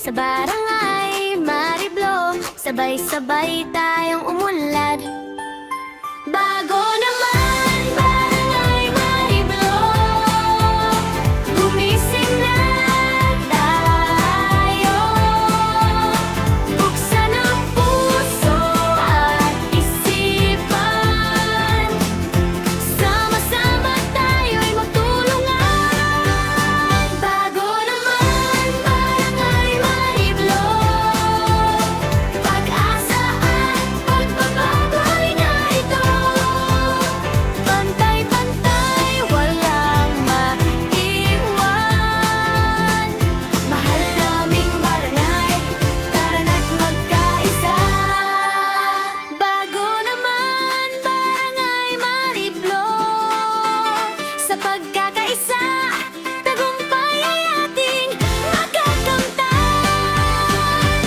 Sa barangay Mariblo, sabay-sabay tayong umunlad. Bago naman barangay Mariblo, gumising na tayo. Buksan ang puso at isipan, sama-sama tayo'y magtulungan. Bago naman barangay Mariblo, pag-asa at pagbabago'y narito. Pantay-pantay, walang maiwan. Mahal naming barangay, tara na't magkaisa. Bago naman barangay Mariblo, sa pagkakaisa, tagumpay ay ating makakamtan.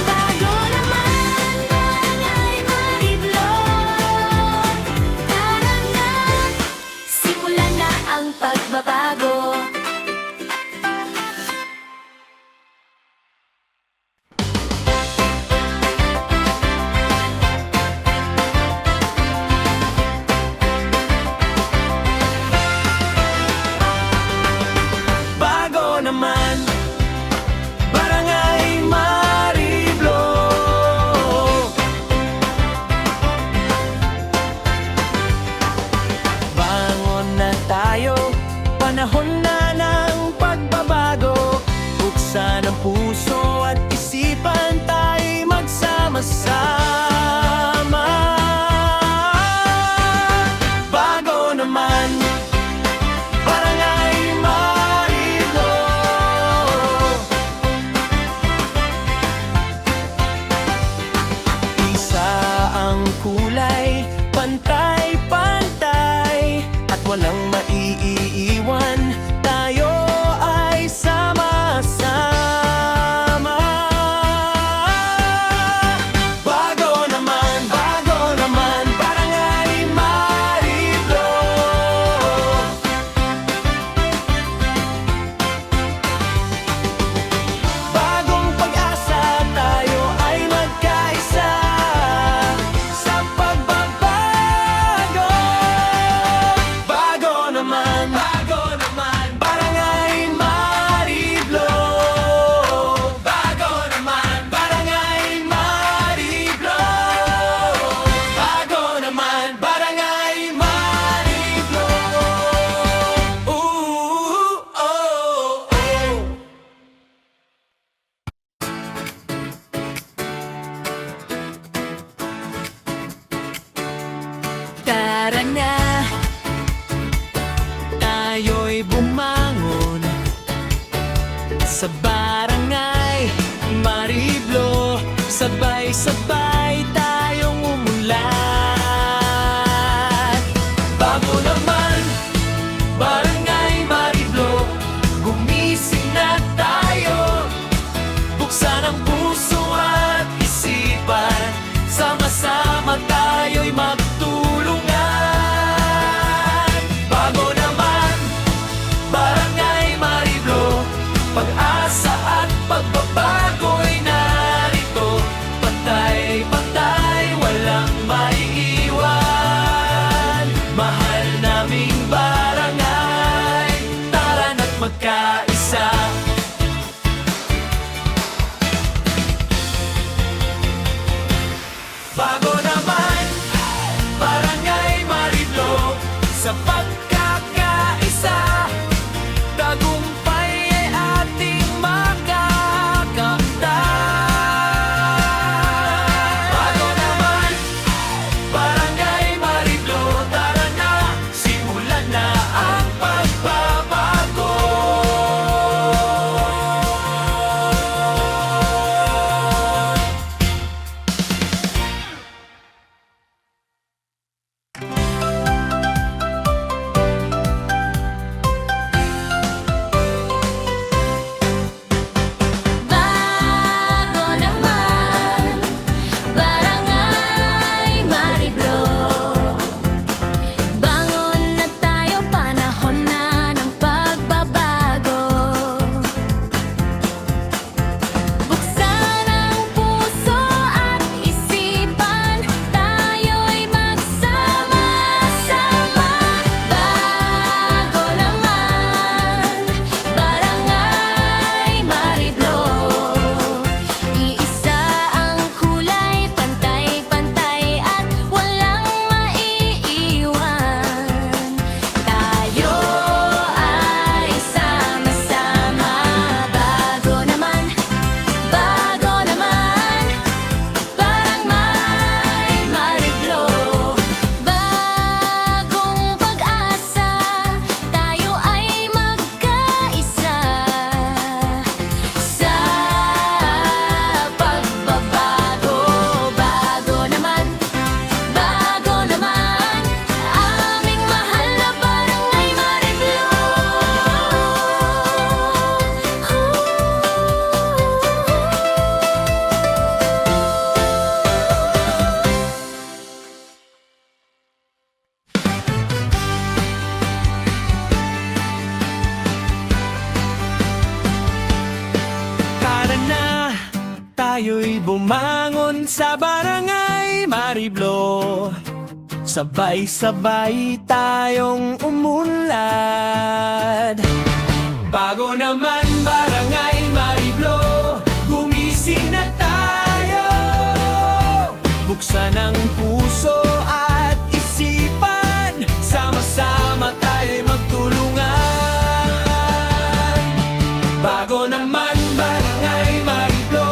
Bago naman barangay Mariblo, tara na, simulan na ang pagbabago. Bago naman barangay Mariblo, bangon na tayo, panahon na ng pagbabago. Buksan ang puso at isipan, tayo'y magsama-sama. Bago naman barangay Mariblo, isa ang kulay, pantay-pantay, at walang maiiwan, tayo ay sama-sama. Bago naman barangay Mariblo, bagong pag-asa, tayo ay magkaisa sa pagbabago. Bago naman barangay Mariblo, bago naman barangay Mariblo, bago naman barangay Mariblo. Ooh, oh, oh. Tara na, tayo'y bumangon sa barangay Mariblo, sabay-sabay tayong umunlad. Bago naman barangay Mariblo, gumising na tayo. Buksan ang puso at isipan, sama-sama tayo'y magtulungan. Bago naman barangay Mariblo, pag-asa at pagbabago'y narito. Pantay-pantay, walang maiiwan. Mahal naming barangay, tayo'y bumangon sa Barangay Mariblo. Sabay-sabay tayong umunlad. Bago naman Barangay Mariblo, gumising na tayo. Buksan ang puso at isipan, sama-sama tayo'y magtulungan. Bago naman Barangay Mariblo,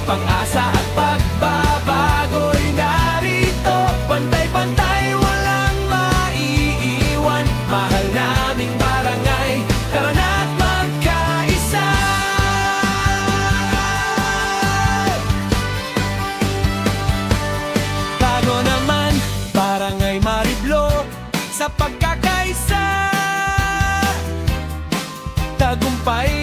pag-asa at pagbabago'y narito. Pantay-pantay, walang maiiwan. Mahal naming barangay, tara na't magkaisa. Bago naman Barangay Mariblo, sa pagkakaisa, tagumpay